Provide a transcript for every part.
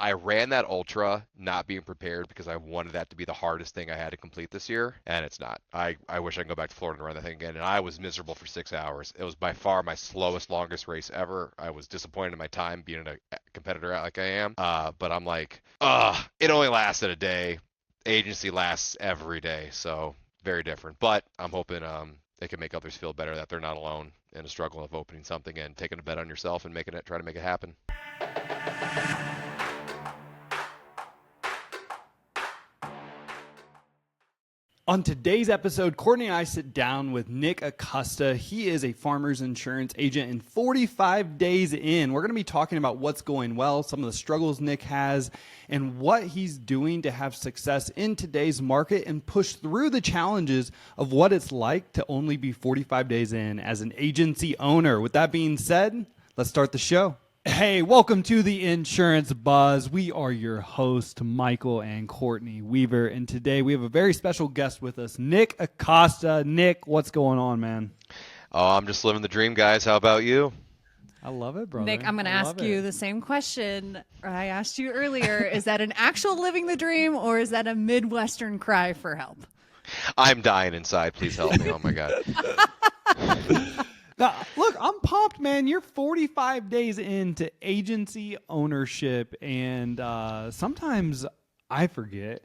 I ran that ultra not being prepared because I wanted that to be the hardest thing I had to complete this year, and it's not. I wish I could go back to Florida and run that thing again, and I was miserable for 6 hours. It was by far my slowest, longest race ever. I was disappointed in my time being a competitor like I am, but I'm like, it only lasted a day. Agency lasts every day, so very different. But I'm hoping it can make others feel better that they're not alone in a struggle of opening something and taking a bet on yourself and making it try to make it happen. On today's episode, Courtney and I sit down with Nick Acosta. He is a farmer's insurance agent and 45 days in. We're going to be talking about what's going well, some of the struggles Nick has, and what he's doing to have success in today's market and push through the challenges of what it's like to only be 45 days in as an agency owner. With that being said, let's start the show. Hey, welcome to the Insurance Buzz. We are your hosts, Michael and Courtney Weaver, and today we have a very special guest with us, Nick Acosta. Nick, what's going on, man? Oh, I'm just living the dream, guys. How about you? I love it, brother. Nick, I'm going to ask you the same question I asked you earlier. Is that an actual living the dream, or is that a Midwestern cry for help? I'm dying inside. Please help me. Oh, my God. Now, look, I'm pumped, man. You're 45 days into agency ownership, and sometimes I forget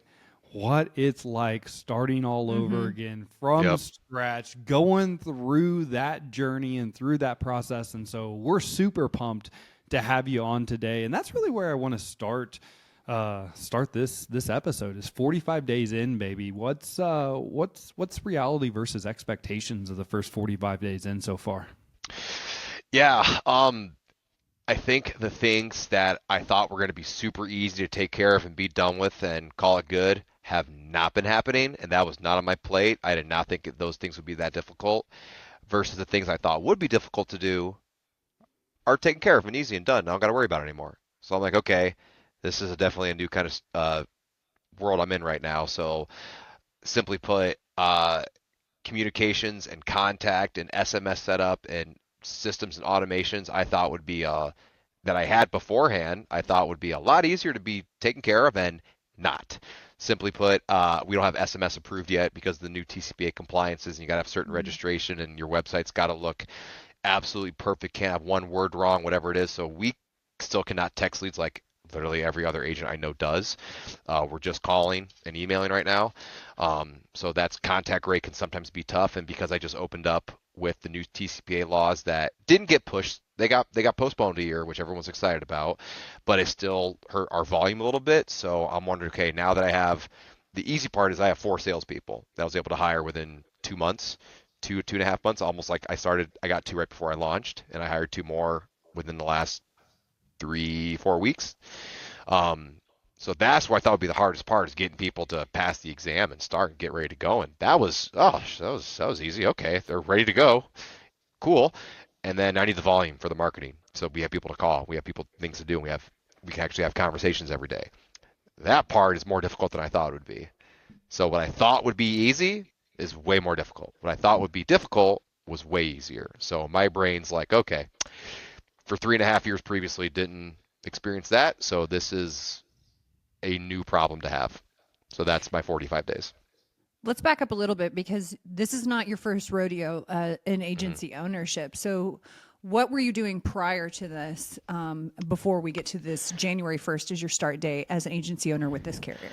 what it's like starting all over again from scratch, going through that journey and through that process. And so we're super pumped to have you on today, and that's really where I want to start this episode. Is 45 days in, baby. What's reality versus expectations of the first 45 days in so far? Yeah, I think the things that I thought were going to be super easy to take care of and be done with and call it good have not been happening, and that was not on my plate. I did not think those things would be that difficult, versus the things I thought would be difficult to do are taken care of and easy and done. I don't got to worry about it anymore. So I'm like, okay, this is definitely a new kind of world I'm in right now. So simply put, communications and contact and SMS setup and systems and automations I thought would be that I had beforehand, I thought would be a lot easier to be taken care of, and not. Simply put, we don't have SMS approved yet because of the new TCPA compliances, and you got to have certain registration, and your website's got to look absolutely perfect, can't have one word wrong, whatever it is. So we still cannot text leads like literally every other agent I know does. We're just calling and emailing right now. So that's contact rate can sometimes be tough. And because I just opened up with the new TCPA laws that didn't get pushed, they got postponed a year, which everyone's excited about, but it still hurt our volume a little bit. So I'm wondering, okay, now that I have, the easy part is I have 4 salespeople that I was able to hire within 2 months, 2.5 months, almost like I got 2 right before I launched, and I hired 2 more within the last 3-4 weeks. So that's what I thought would be the hardest part, is getting people to pass the exam and start and get ready to go. And that was easy. Okay, they're ready to go. Cool. And then I need the volume for the marketing. So we have people to call. We have things to do. And we can actually have conversations every day. That part is more difficult than I thought it would be. So what I thought would be easy is way more difficult. What I thought would be difficult was way easier. So my brain's like, okay, for 3.5 years previously didn't experience that. So this is a new problem to have. So that's my 45 days. Let's back up a little bit, because this is not your first rodeo in agency ownership. So what were you doing prior to this, before we get to this January 1st as your start date as an agency owner with this carrier?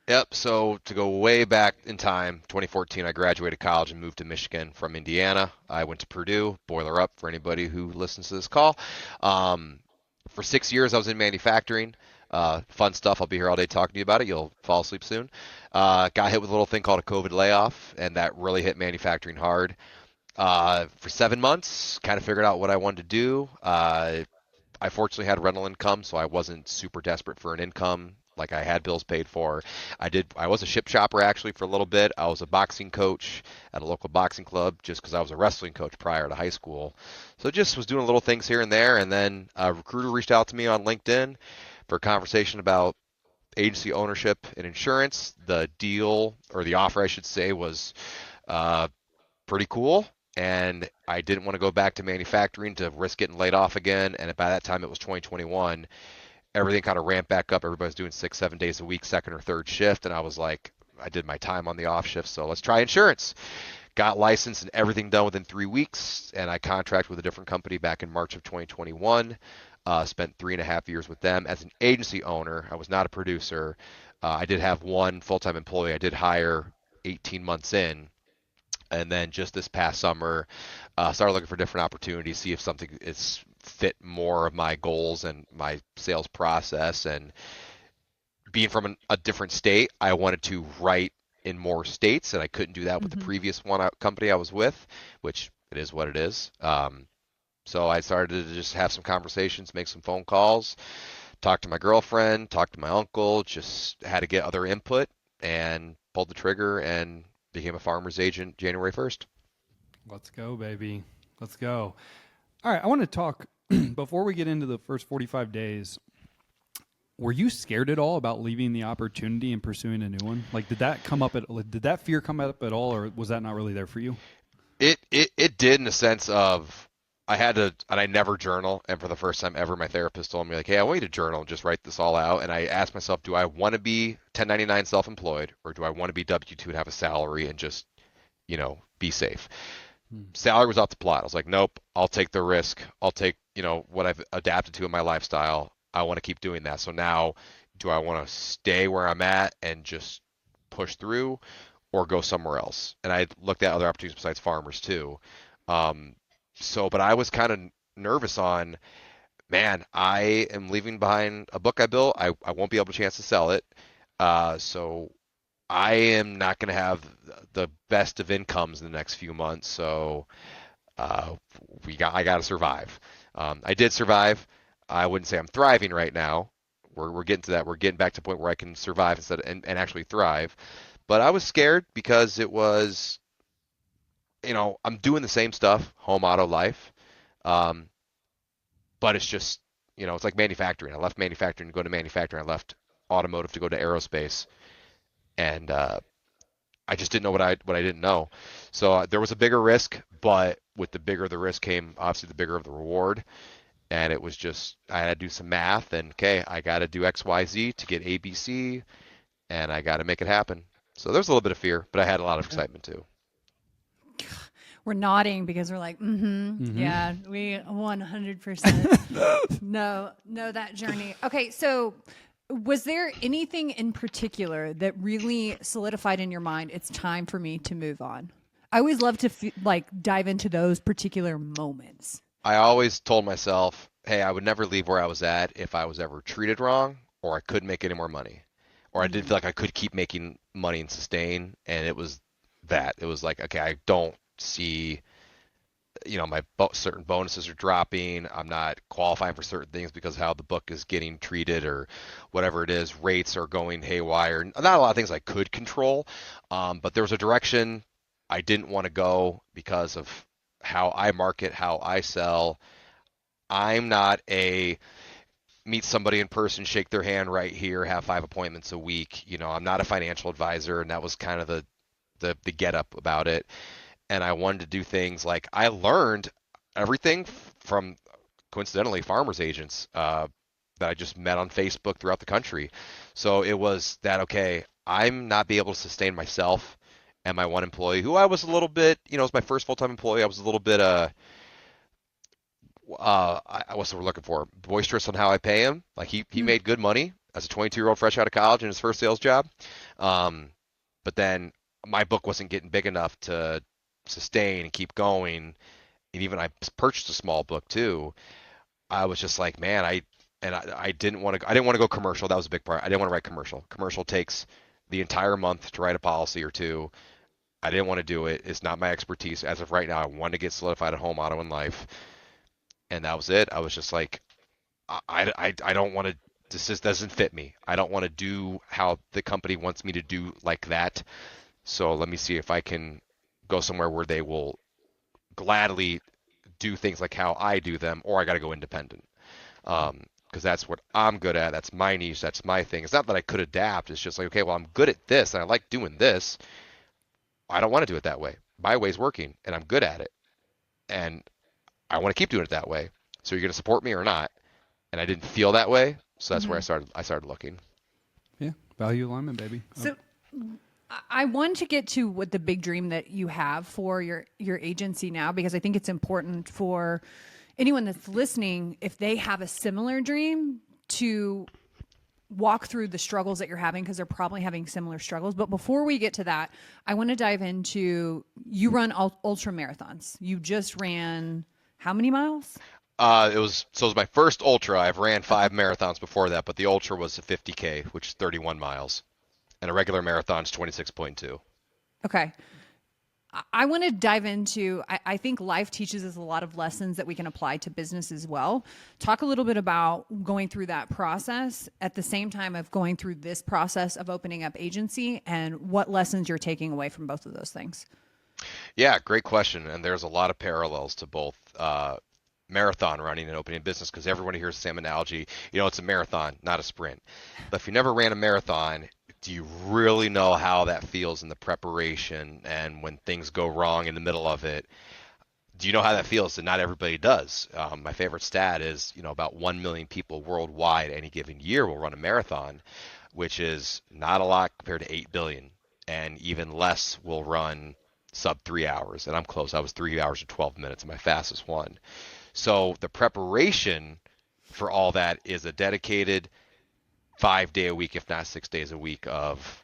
Yep. So to go way back in time, 2014, I graduated college and moved to Michigan from Indiana. I went to Purdue, boiler up for anybody who listens to this call. For 6 years, I was in manufacturing. Fun stuff. I'll be here all day talking to you about it. You'll fall asleep soon. Got hit with a little thing called a COVID layoff, and that really hit manufacturing hard. For 7 months, kind of figured out what I wanted to do. I fortunately had rental income, so I wasn't super desperate for an income. Like, I had bills paid for. I was a ship shopper actually for a little bit. I was a boxing coach at a local boxing club just because I was a wrestling coach prior to high school. So just was doing little things here and there. And then a recruiter reached out to me on LinkedIn for a conversation about agency ownership and insurance. The deal, or the offer I should say, was pretty cool. And I didn't want to go back to manufacturing to risk getting laid off again. And by that time it was 2021. everything kind of ramped back up. Everybody's doing 6, 7 days a week, second or third shift. And I was like, I did my time on the off shift. So let's try insurance. Got licensed and everything done within 3 weeks. And I contracted with a different company back in March of 2021. Spent 3.5 years with them as an agency owner. I was not a producer. I did have one full-time employee I did hire 18 months in. And then just this past summer, started looking for different opportunities, see if something is fit more of my goals and my sales process. And being from a different state, I wanted to write in more states, and I couldn't do that with the Mm-hmm. previous company I was with, which it is what it is. So I started to just have some conversations, make some phone calls, talk to my girlfriend, talk to my uncle, just had to get other input and pulled the trigger and became a farmer's agent January 1st. Let's go, baby. Let's go. All right, I want to talk before we get into the first 45 days. Were you scared at all about leaving the opportunity and pursuing a new one? Like, did that fear come up at all, or was that not really there for you? It did in the sense of I had to, and I never journal. And for the first time ever, my therapist told me like, "Hey, I want you to journal and just write this all out." And I asked myself, do I want to be 1099 self-employed, or do I want to be W-2 and have a salary and just, be safe? Hmm. Salary was off the plot. I was like, nope, I'll take the risk. I'll take, what I've adapted to in my lifestyle. I want to keep doing that. So now, do I want to stay where I'm at and just push through, or go somewhere else? And I looked at other opportunities besides farmers too. Um, but I was kind of nervous on, man, I am leaving behind a book I built. I won't be able to chance to sell it. So I am not going to have the best of incomes in the next few months. So uh, I got to survive. I did survive. I wouldn't say I'm thriving right now. We're getting to that. We're getting back to the point where I can survive and actually thrive. But I was scared because it was, I'm doing the same stuff, home auto life. Um, but it's just, it's like manufacturing. I left manufacturing to go to manufacturing. I left automotive to go to aerospace, and I just didn't know what I didn't know. So there was a bigger risk, but with the bigger the risk came obviously the bigger of the reward. And it was just I had to do some math, and okay, I got to do X, Y, Z to get A, B, C, and I got to make it happen. So there's a little bit of fear, but I had a lot of Yeah. excitement too. We're nodding because we're like, mm-hmm, Mm-hmm. yeah, we 100% know that journey. Okay, so was there anything in particular that really solidified in your mind, it's time for me to move on? I always love to dive into those particular moments. I always told myself, hey, I would never leave where I was at if I was ever treated wrong, or I couldn't make any more money, or I didn't Mm, feel like I could keep making money and sustain. And it was that. It was like, okay, I don't see, my certain bonuses are dropping. I'm not qualifying for certain things because of how the book is getting treated or whatever it is. Rates are going haywire. Not a lot of things I could control, but there was a direction I didn't want to go because of how I market, how I sell. I'm not a meet somebody in person, shake their hand right here, have 5 appointments a week. I'm not a financial advisor, and that was kind of the get up about it. And I wanted to do things like I learned everything from coincidentally farmers agents that I just met on Facebook throughout the country. So it was that okay, I'm not be able to sustain myself and my one employee, who I was a little bit, was my first full time employee. I was a little bit what's the word we're looking for? Boisterous on how I pay him. Like he mm, made good money as a 22-year-old fresh out of college in his first sales job. Um, but then my book wasn't getting big enough to sustain and keep going. And even I purchased a small book too. I was just like, man, I didn't want to. I didn't want to go commercial. That was a big part. I didn't want to write commercial. Commercial takes the entire month to write a policy or two. I didn't want to do it. It's not my expertise as of right now. I wanted to get solidified at home, auto, and life, and that was it. I was just like, I don't want to. This just doesn't fit me. I don't want to do how the company wants me to do like that. So let me see if I can go somewhere where they will gladly do things like how I do them, or I got to go independent. Because that's what I'm good at. That's my niche. That's my thing. It's not that I could adapt. It's just like, okay, well, I'm good at this and I like doing this. I don't want to do it that way. My way's working and I'm good at it. And I want to keep doing it that way. So you're going to support me or not? And I didn't feel that way. So that's where I started looking. Yeah, value alignment, baby. So I want to get to what the big dream that you have for your agency now, because I think it's important for anyone that's listening, if they have a similar dream, to walk through the struggles that you're having, because they're probably having similar struggles. But before we get to that, I want to dive into, you run ultra marathons. You just ran how many miles? It was my first ultra. I've ran 5 marathons before that, but the ultra was a 50K, which is 31 miles, and a regular marathon is 26.2. Okay. I want to dive into, I think life teaches us a lot of lessons that we can apply to business as well. Talk a little bit about going through that process at the same time of going through this process of opening up agency, and what lessons you're taking away from both of those things. Yeah, great question. And there's a lot of parallels to both marathon running and opening a business, because everybody hears the same analogy. It's a marathon, not a sprint. But if you never ran a marathon, do you really know how that feels in the preparation and when things go wrong in the middle of it? Do you know how that feels? And not everybody does. My favorite stat is, about 1 million people worldwide any given year will run a marathon, which is not a lot compared to 8 billion. And even less will run sub 3 hours. And I'm close. I was 3 hours and 12 minutes, my fastest one. So the preparation for all that is a dedicated 5 day a week, if not 6 days a week, of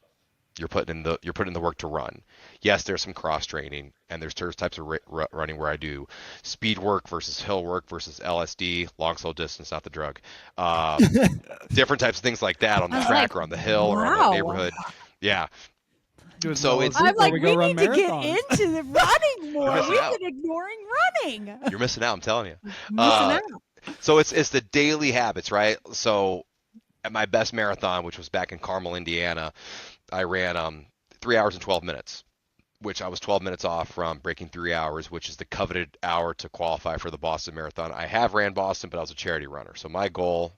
you're putting in the work to run. Yes, there's some cross training, and there's types of running where I do speed work versus hill work versus LSD, long slow distance, not the drug. Uh, Different types of things like that on I the was like, track or on the hill or on the wow. neighborhood. Yeah. Doing So it's LSD I'm before like, we we go run need to get marathons. into the running you're more. missing We've out. been ignoring running. You're missing out. I'm telling you. Missing Uh, out. so it's the daily habits, right? So at my best marathon, which was back in Carmel, Indiana, I ran 3 hours and 12 minutes, which I was 12 minutes off from breaking 3 hours, which is the coveted hour to qualify for the Boston Marathon. I have ran Boston, but I was a charity runner. So my goal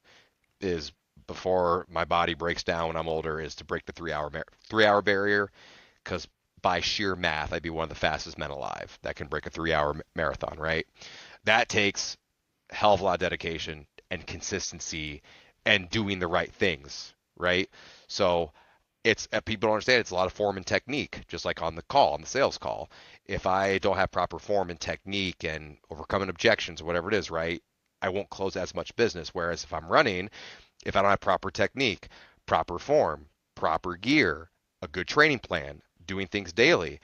is, before my body breaks down when I'm older, is to break the 3 hour barrier, because by sheer math, I'd be one of the fastest men alive that can break a 3 hour marathon, right? That takes a hell of a lot of dedication and consistency and doing the right things, right? So people don't understand, it's a lot of form and technique, just like on the sales call. If I don't have proper form and technique and overcoming objections or whatever it is, right, I won't close as much business. Whereas if I'm running, if I don't have proper technique, proper form, proper gear, a good training plan, doing things daily,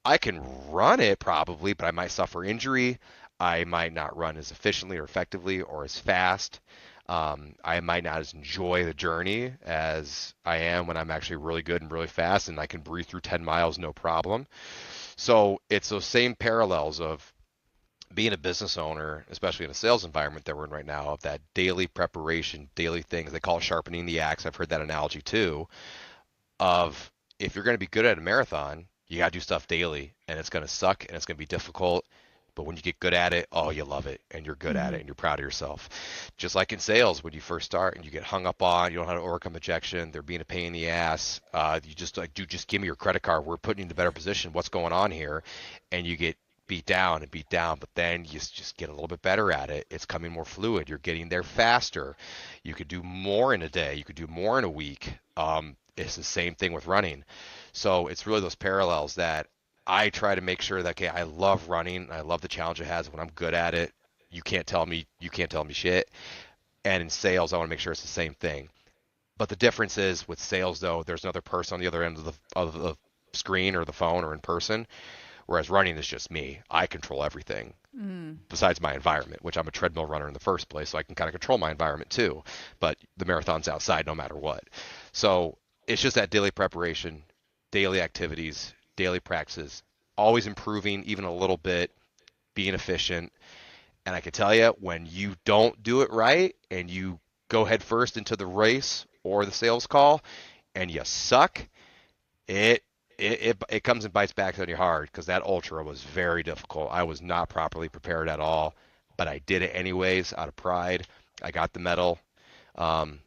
I can run it probably, but I might suffer injury. I might not run as efficiently or effectively or as fast. I might not as enjoy the journey as I am when I'm actually really good and really fast, and I can breathe through 10 miles no problem. So it's those same parallels of being a business owner, especially in a sales environment that we're in right now, of that daily preparation, daily things. They call it sharpening the axe. I've heard that analogy too, of if you're going to be good at a marathon, you got to do stuff daily, and it's going to suck and it's going to be difficult. But when you get good at it, oh, you love it, and you're good at it, and you're proud of yourself. Just like in sales, when you first start and you get hung up on, you don't know how to overcome objection, they're being a pain in the ass. You just like, dude, just give me your credit card. We're putting you in a better position. What's going on here? And you get beat down and beat down, but then you just get a little bit better at it. It's coming more fluid. You're getting there faster. You could do more in a day. You could do more in a week. It's the same thing with running. So it's really those parallels that I try to make sure that, okay, I love running. I love the challenge it has. When I'm good at it, you can't tell me shit. And in sales, I want to make sure it's the same thing. But the difference is with sales, though, there's another person on the other end of the screen or the phone or in person. Whereas running is just me. I control everything besides my environment, which I'm a treadmill runner in the first place, so I can kind of control my environment too. But the marathon's outside no matter what. So it's just that daily preparation, daily activities, daily practices, always improving even a little bit, being efficient. And I can tell you, when you don't do it right and you go head first into the race or the sales call and you suck, it it comes and bites back on you hard, because that ultra was very difficult. I was not properly prepared at all, but I did it anyways out of pride. I got the medal, um,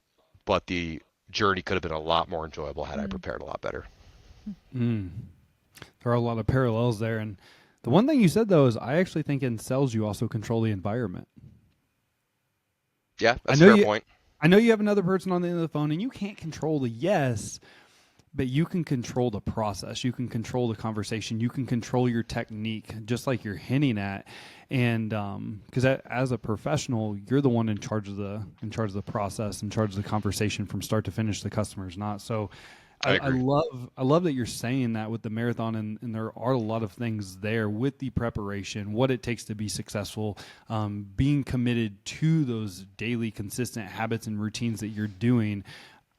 but the journey could have been a lot more enjoyable had I prepared a lot better. There are a lot of parallels there. And the one thing you said, though, is I actually think in sales you also control the environment. Yeah, I that's a know fair you. point. I know you have another person on the end of the phone, and you can't control the yes, but you can control the process. You can control the conversation. You can control your technique, just like you're hinting at. And because as a professional, you're the one in charge of the process, in charge of the conversation from start to finish. The customer's not. So I I agree. love that you're saying that with the marathon, and there are a lot of things there with the preparation, what it takes to be successful, being committed to those daily consistent habits and routines that you're doing.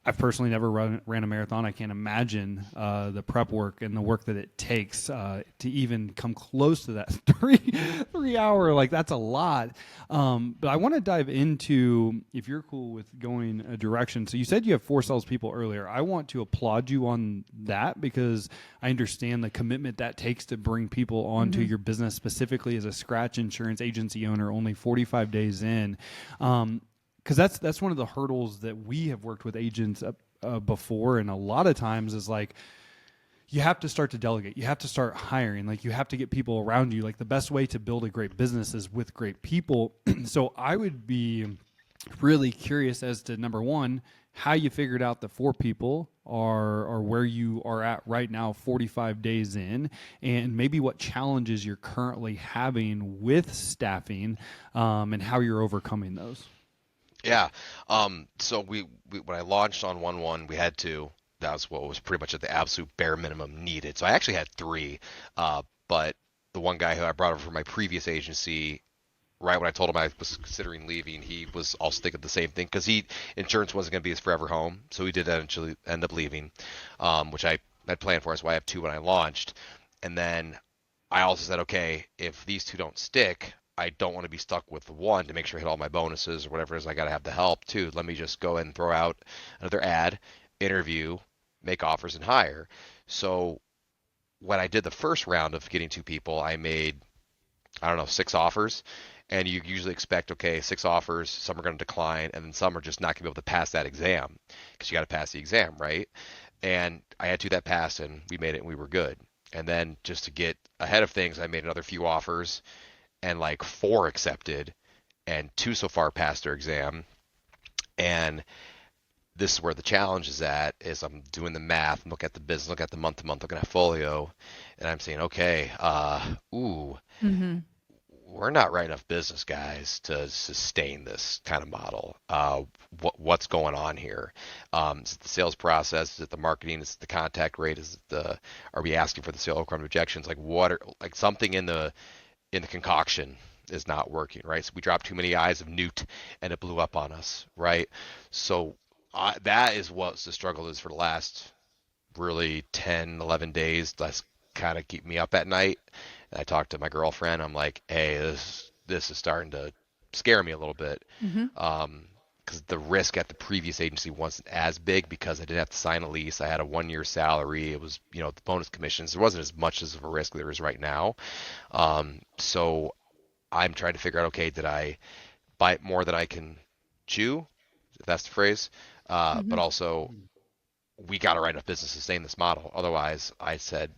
I've personally never ran a marathon. I can't imagine the prep work and the work that it takes to even come close to that three hour. Like that's a lot. But I want to dive into, if you're cool with going a direction. So you said you have 4 salespeople earlier. I want to applaud you on that because I understand the commitment that takes to bring people onto your business, specifically as a scratch insurance agency owner, only 45 days in. Because that's one of the hurdles that we have worked with agents before, and a lot of times is like you have to start to delegate, you have to start hiring, like you have to get people around you. Like the best way to build a great business is with great people. So I would be really curious as to, number one, how you figured out that 4 people are where you are at right now, 45 days in, and maybe what challenges you're currently having with staffing, and how you're overcoming those. Yeah. So we when I launched on 1/1, we had 2. That was what was pretty much at the absolute bare minimum needed. So I actually had 3. But the one guy who I brought over from my previous agency, right when I told him I was considering leaving, he was also thinking the same thing because insurance wasn't going to be his forever home. So he did eventually end up leaving, which I had planned for. That's why I have 2 when I launched. And then I also said, okay, if these 2 don't stick, I don't want to be stuck with 1 to make sure I hit all my bonuses or whatever it is. I got to have the help too. Let me just go ahead and throw out another ad, interview, make offers, and hire. So when I did the first round of getting 2 people, I made, I don't know, 6 offers. And you usually expect, okay, 6 offers, some are going to decline, and then some are just not going to be able to pass that exam because you got to pass the exam, right? And I had 2 that passed, and we made it, and we were good. And then just to get ahead of things, I made another few offers, and like 4 accepted, and 2 so far passed their exam. And this is where the challenge is at, is I'm doing the math, look at the business, look at the month to month, looking at folio, and I'm saying, okay, Mm-hmm. we're not right enough business guys to sustain this kind of model. What's going on here? Is it the sales process? Is it the marketing? Is it the contact rate? Are we asking for the sale outcome rejections? Like like something in the concoction is not working, right? So we dropped too many eyes of newt and it blew up on us, right? So that is what the struggle is for the last really 10, 11 days. That's kind of keep me up at night. And I talked to my girlfriend. I'm like, hey, this is starting to scare me a little bit. Mm-hmm. Because the risk at the previous agency wasn't as big because I didn't have to sign a lease. I had a 1 year salary. It was, the bonus commissions. There wasn't as much as of a risk there is right now. So I'm trying to figure out, okay, did I bite more than I can chew, if that's the phrase? Mm-hmm. But also, we got to write enough business to sustain this model. Otherwise, I said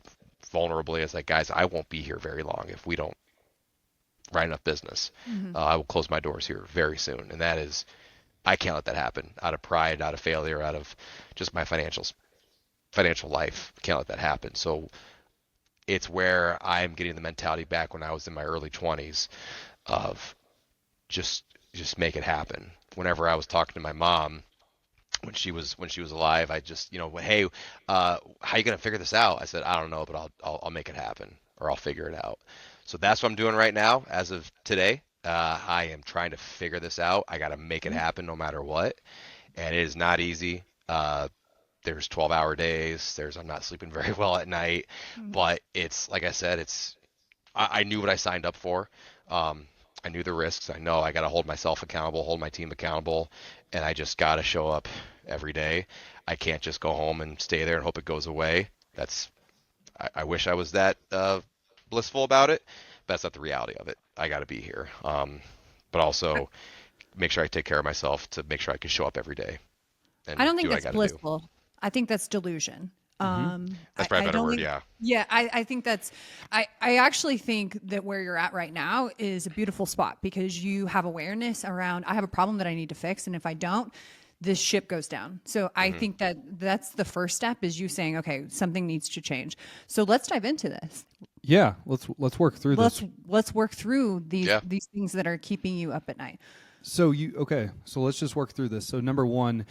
vulnerably, as like, guys, I won't be here very long if we don't write enough business. Mm-hmm. I will close my doors here very soon. And that is, I can't let that happen out of pride, out of failure, out of just my financial life. Can't let that happen. So it's where I'm getting the mentality back when I was in my early 20s of just just make it happen. Whenever I was talking to my mom when she was alive, I just, hey, how you gonna figure this out? I said, I don't know, but I'll make it happen, or I'll figure it out. So that's what I'm doing right now as of today. I am trying to figure this out. I got to make it happen no matter what, and it is not easy. There's 12-hour days. I'm not sleeping very well at night, but it's like I said, I knew what I signed up for. I knew the risks. I know I got to hold myself accountable, hold my team accountable, and I just got to show up every day. I can't just go home and stay there and hope it goes away. I wish I was that blissful about it, but that's not the reality of it. I got to be here. But also make sure I take care of myself to make sure I can show up every day I and don't do think what I that's got to do. blissful. I think that's delusion. That's probably a I better don't word. think, Yeah. yeah, I think I actually think that where you're at right now is a beautiful spot because you have awareness around, I have a problem that I need to fix. And if I don't, this ship goes down. So I think that that's the first step is you saying, okay, something needs to change. So let's dive into this. Yeah, let's work through this. Let's work through Yeah. these things that are keeping you up at night. So so let's just work through this. So number one,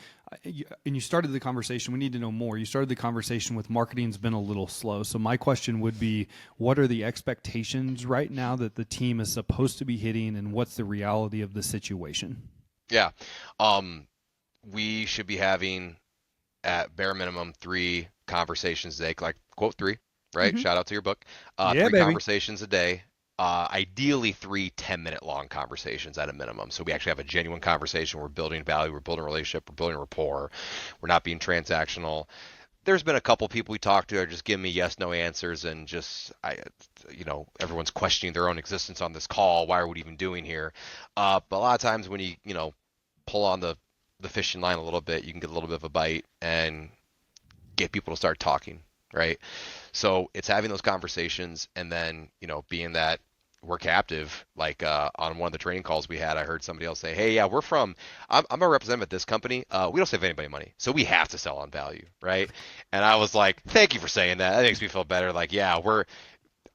and you started the conversation. We need to know more. You started the conversation with marketing's been a little slow. So my question would be, what are the expectations right now that the team is supposed to be hitting, and what's the reality of the situation? Yeah. We should be having at bare minimum 3 conversations a day, like quote 3, right? Hmm. Shout out to your book. Yeah, Three baby. conversations a day. Ideally 3 10-minute long conversations at a minimum. So we actually have a genuine conversation. We're building value. We're building a relationship. We're building rapport. We're not being transactional. There's been a couple people we talked to that are just giving me yes, no answers, and just everyone's questioning their own existence on this call. Why are we even doing here? But a lot of times when you pull on the fishing line a little bit, you can get a little bit of a bite and get people to start talking, right? So it's having those conversations, and then being that we're captive. Like on one of the training calls we had, I heard somebody else say, "Hey, yeah, I'm a representative at this company. We don't save anybody money, so we have to sell on value, right?" And I was like, "Thank you for saying that. That makes me feel better. Like, yeah,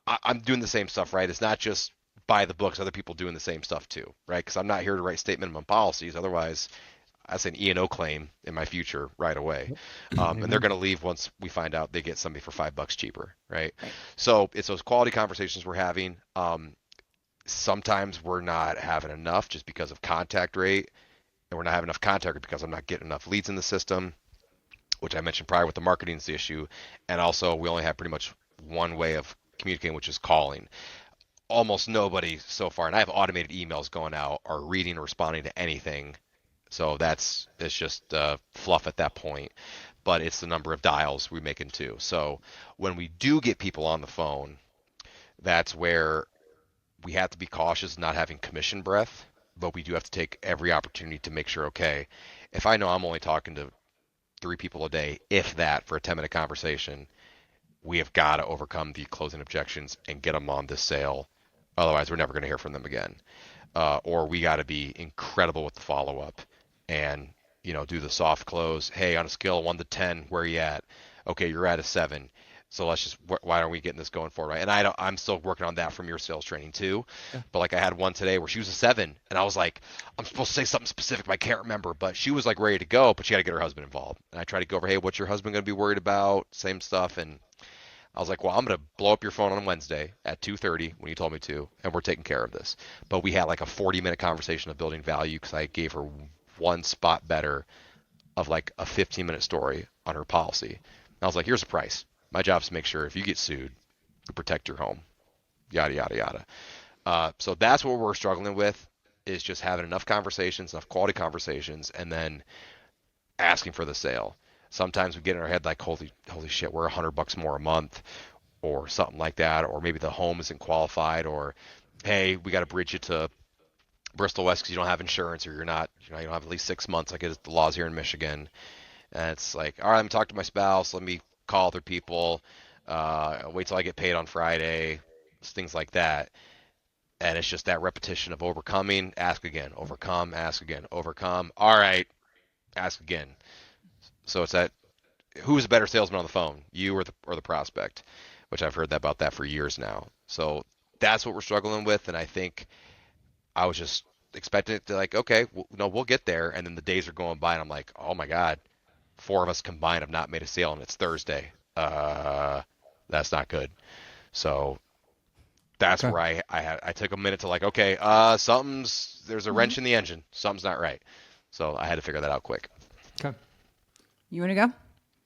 I'm doing the same stuff, right? It's not just by the books, other people doing the same stuff too, right? Because I'm not here to write state minimum policies. Otherwise, that's an E&O claim in my future right away. And they're Amen. going to leave once we find out they get somebody for $5 cheaper, right? Right. So it's those quality conversations we're having. Sometimes we're not having enough just because of contact rate, and we're not having enough contact rate because I'm not getting enough leads in the system, which I mentioned prior with the marketing is the issue. And also, we only have pretty much one way of communicating, which is calling. Almost nobody so far, and I have automated emails going out, are reading or responding to anything. So it's just fluff at that point, but it's the number of dials we make in too. So when we do get people on the phone, that's where we have to be cautious not having commission breath, but we do have to take every opportunity to make sure, okay, if I know I'm only talking to 3 people a day, if that, for a 10-minute conversation, we have got to overcome the closing objections and get them on this sale. Otherwise, we're never going to hear from them again. Or we got to be incredible with the follow up and do the soft close. Hey, on a scale of 1 to 10, where are you at? Okay, you're at a 7. So let's just why aren't we getting this going for right? And I'm still working on that from your sales training too. Yeah. But like I had one today where she was a 7, and I was like, I'm supposed to say something specific, but I can't remember. But she was like ready to go, but she had to get her husband involved. And I tried to go over, hey, what's your husband going to be worried about? Same stuff. And I was like, well, I'm going to blow up your phone on Wednesday at 2:30 when you told me to, and we're taking care of this. But we had like a 40-minute conversation of building value because I gave her one spot better of like a 15-minute story on her policy. And I was like, here's the price. My job is to make sure if you get sued, you protect your home, yada, yada, yada. So that's what we're struggling with is just having enough conversations, enough quality conversations, and then asking for the sale. Sometimes we get in our head like, holy shit, we're $100 more a month, or something like that, or maybe the home isn't qualified, or hey, we got to bridge you to Bristol West because you don't have insurance, or you're not, you don't have at least 6 months, like it's the laws here in Michigan. And it's like, all right, let me talk to my spouse, let me call other people, wait till I get paid on Friday, things like that. And it's just that repetition of overcoming, ask again, overcome, ask again, overcome. All right, ask again. So it's that who's a better salesman on the phone, you or the prospect, which I've heard about that for years now. So that's what we're struggling with, and I think I was just expecting it to like, okay, no, we'll get there, and then the days are going by, and I'm like, oh my god, 4 of us combined have not made a sale, and it's Thursday. That's not good. So that's Okay. where I took a minute to like, okay, there's a Hmm. wrench in the engine, something's not right. So I had to figure that out quick. Okay. You want to go?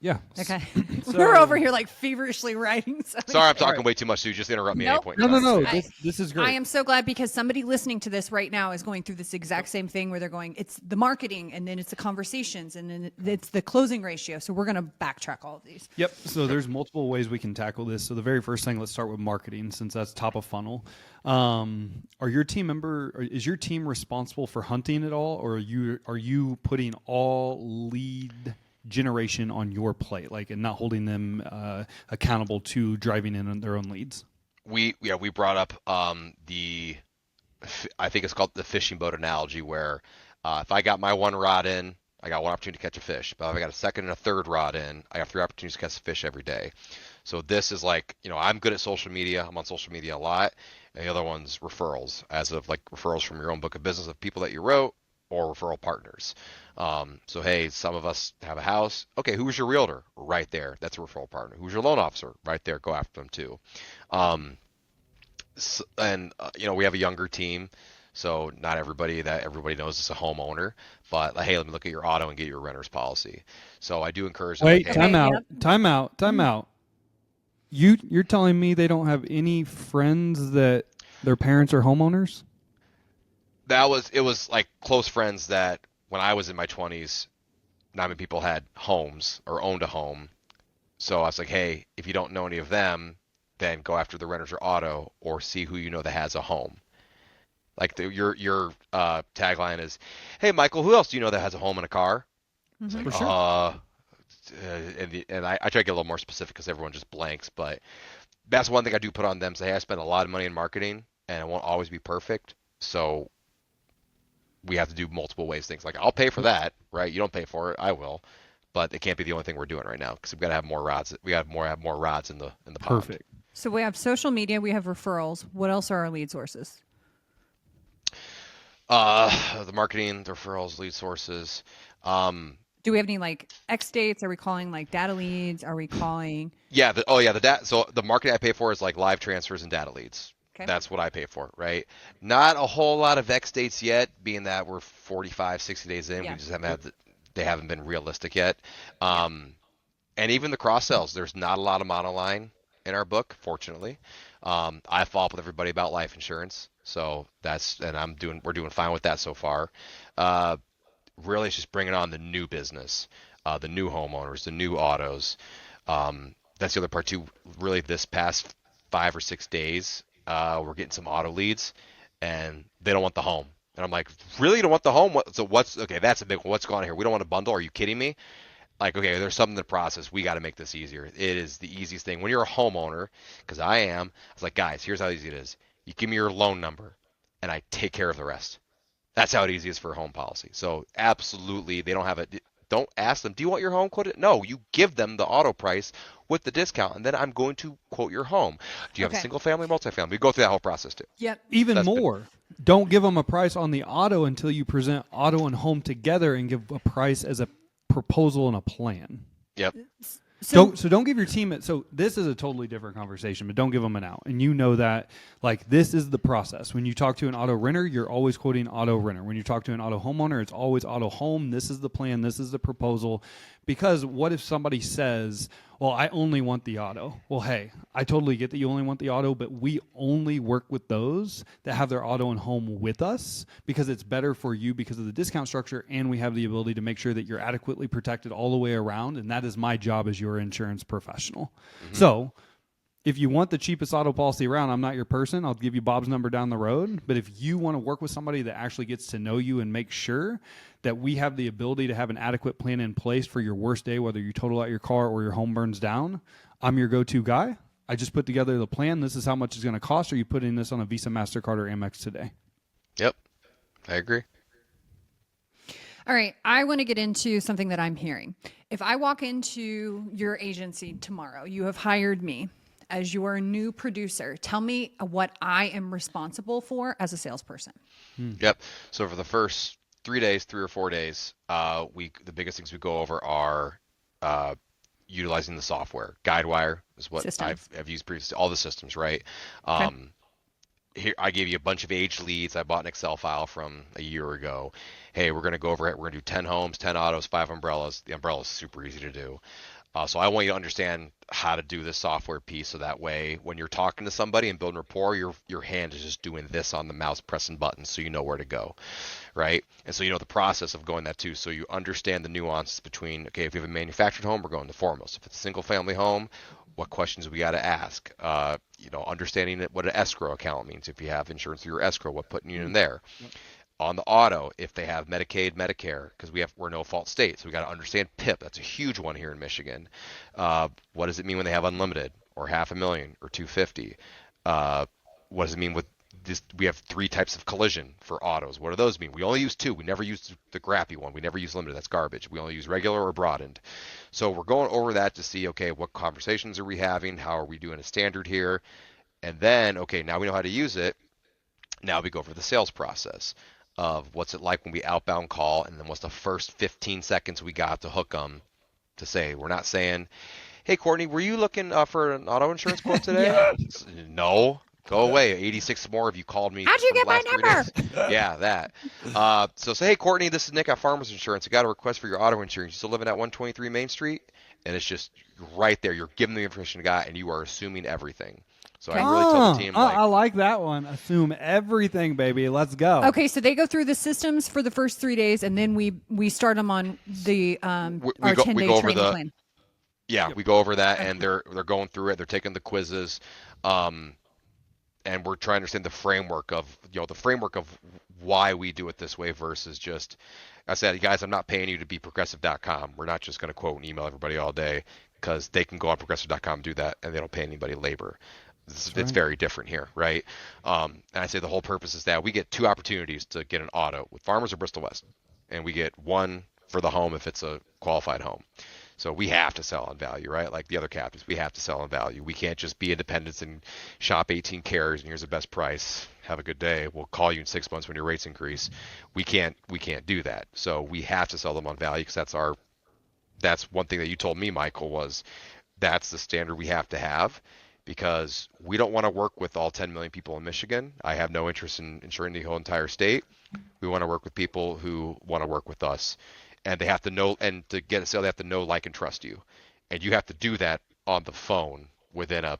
Yeah. Okay. So We're over here like feverishly writing something. Sorry, I'm all talking right. way too much, Sue. Just interrupt me at any Nope. point No, in no, time. no. I, This is I great. am so glad because somebody listening to this right now is going through this exact same thing where they're going, it's the marketing and then it's the conversations and then it's the closing ratio. So we're going to backtrack all of these. Yep. So there's multiple ways we can tackle this. So the very first thing, let's start with marketing, since that's top of funnel. Is your team responsible for hunting at all, or are you putting all lead generation on your plate, like, and not holding them accountable to driving in on their own leads? We brought up the I think it's called the fishing boat analogy, where if I got my one rod in, I got one opportunity to catch a fish. But if I got a second and a third rod in, I have three opportunities to catch a fish every day. So this is like, I'm good at social media. I'm on social media a lot. And the other one's referrals, as of like referrals from your own book of business of people that you wrote or referral partners. So, hey, some of us have a house. Okay, who's your realtor? Right there. That's a referral partner. Who's your loan officer? Right there. Go after them too. And we have a younger team, so not everybody knows is a homeowner, but like, hey, let me look at your auto and get your renter's policy. So I do encourage them, like, Wait, hey, time out, yep. time out. You're telling me they don't have any friends that their parents are homeowners? it was like close friends that when I was in my 20s, not many people had homes or owned a home. So I was like, hey, if you don't know any of them, then go after the renters or auto, or see who you know that has a home. Like your tagline is, "Hey Michael, who else do you know that has a home and a car?" It's like, For sure. and I try to get a little more specific because everyone just blanks. But that's one thing I do put on them. Say, hey, I spend a lot of money in marketing, and it won't always be perfect. So we have to do multiple ways things. Like, I'll pay for that, right? You don't pay for it, I will. But it can't be the only thing we're doing right now, because we've got to have more rods. We got to have more rods in the pond. Perfect. So we have social media, we have referrals. What else are our lead sources? The marketing, the referrals, lead sources. Do we have any like X dates? Are we calling like data leads? Are we calling? Yeah. The data. So the marketing I pay for is like live transfers and data leads. Okay. That's what I pay for, right? Not a whole lot of X dates yet, being that we're 45, 60 days in. Yeah. We just haven't they haven't been realistic yet. And even the cross sells, there's not a lot of monoline in our book, fortunately. I follow up with everybody about life insurance, so we're doing fine with that so far. Really, it's just bringing on the new business, the new homeowners, the new autos. That's the other part too. Really, this past 5 or 6 days, we're getting some auto leads, and they don't want the home. And I'm like, really, you don't want the home? Okay, that's a big one. What's going on here? We don't want a bundle. Are you kidding me? Like, okay, there's something in the process. We got to make this easier. It is the easiest thing. When you're a homeowner, because I am, I was like, guys, here's how easy it is. You give me your loan number, and I take care of the rest. That's how easy it is for a home policy. So absolutely, they don't have it. Don't ask them, do you want your home quoted? No, you give them the auto price with the discount, and then I'm going to quote your home. Do you have a single family, multifamily? We go through that whole process too. Yep. Even more, don't give them a price on the auto until you present auto and home together and give a price as a proposal and a plan. Yep. So don't give your team it. So this is a totally different conversation, but don't give them an out. And you know that, like, this is the process. When you talk to an auto renter, you're always quoting auto renter. When you talk to an auto homeowner, it's always auto home. This is the plan. This is the proposal. Because what if somebody says, well, I only want the auto? Well, hey, I totally get that you only want the auto, but we only work with those that have their auto and home with us, because it's better for you because of the discount structure, and we have the ability to make sure that you're adequately protected all the way around, and that is my job as your insurance professional. Mm-hmm. So if you want the cheapest auto policy around, I'm not your person. I'll give you Bob's number down the road. But if you want to work with somebody that actually gets to know you and make sure that we have the ability to have an adequate plan in place for your worst day, whether you total out your car or your home burns down, I'm your go-to guy. I just put together the plan. This is how much it's going to cost. Are you putting this on a Visa, MasterCard, or Amex today? Yep, I agree. All right, I want to get into something that I'm hearing. If I walk into your agency tomorrow, you have hired me as your new producer. Tell me what I am responsible for as a salesperson. Yep. So for the first 3 or 4 days, the biggest things we go over are utilizing the software. Guidewire is what I've used previously. All the systems, right? Okay. Here I gave you a bunch of aged leads. I bought an Excel file from a year ago. Hey, we're going to go over it. We're going to do 10 homes, 10 autos, 5 umbrellas. The umbrella is super easy to do. So I want you to understand how to do this software piece, so that way when you're talking to somebody and building rapport, your hand is just doing this on the mouse, pressing buttons, so you know where to go, right? And so you know the process of going that too, so you understand the nuances between, okay, if you have a manufactured home, we're going to foremost. If it's a single family home, what questions we got to ask? Understanding what an escrow account means. If you have insurance through your escrow, what putting you in there? On the auto, if they have Medicaid, Medicare, because we're a no-fault state, so we got to understand PIP. That's a huge one here in Michigan. What does it mean when they have unlimited, or $500,000, or 250? What does it mean with this? We have 3 types of collision for autos. What do those mean? We only use 2. We never use the crappy one. We never use limited. That's garbage. We only use regular or broadened. So we're going over that to see, okay, what conversations are we having? How are we doing a standard here? And then, okay, now we know how to use it. Now we go over the sales process of what's it like when we outbound call, and then what's the first 15 seconds we got to hook them to say. We're not saying, hey, Courtney, were you looking for an auto insurance quote today? No. Go away. 86 more if you called me. How'd you get my number? Yeah, that. So say, hey, Courtney, this is Nick at Farmers Insurance. I got a request for your auto insurance. You still living at 123 Main Street? And it's just right there. You're giving the information you got, and you are assuming everything. So I really tell the team, I like that one. Assume everything, baby. Let's go. Okay, so they go through the systems for the first 3 days, and then we start them on the our 10-day training plan. Yeah, we go over that, and they're going through it. They're taking the quizzes, and we're trying to understand the framework of why we do it this way versus just. I said, guys, I'm not paying you to be progressive.com. We're not just going to quote and email everybody all day, because they can go on progressive.com and do that, and they don't pay anybody labor. It's very different here, right? And I say the whole purpose is that we get 2 opportunities to get an auto with Farmers or Bristol West, and we get 1 for the home if it's a qualified home. So we have to sell on value, right? Like the other captives, we have to sell on value. We can't just be independents and shop 18 carriers and here's the best price. Have a good day. We'll call you in 6 months when your rates increase. We can't do that. So we have to sell them on value, because that's one thing that you told me, Michael, was that's the standard we have to have, because we don't want to work with all 10 million people in Michigan. I have no interest in insuring the whole entire state. We want to work with people who want to work with us, and they have to know, and to get a sale, they have to know, like, and trust you. And you have to do that on the phone within a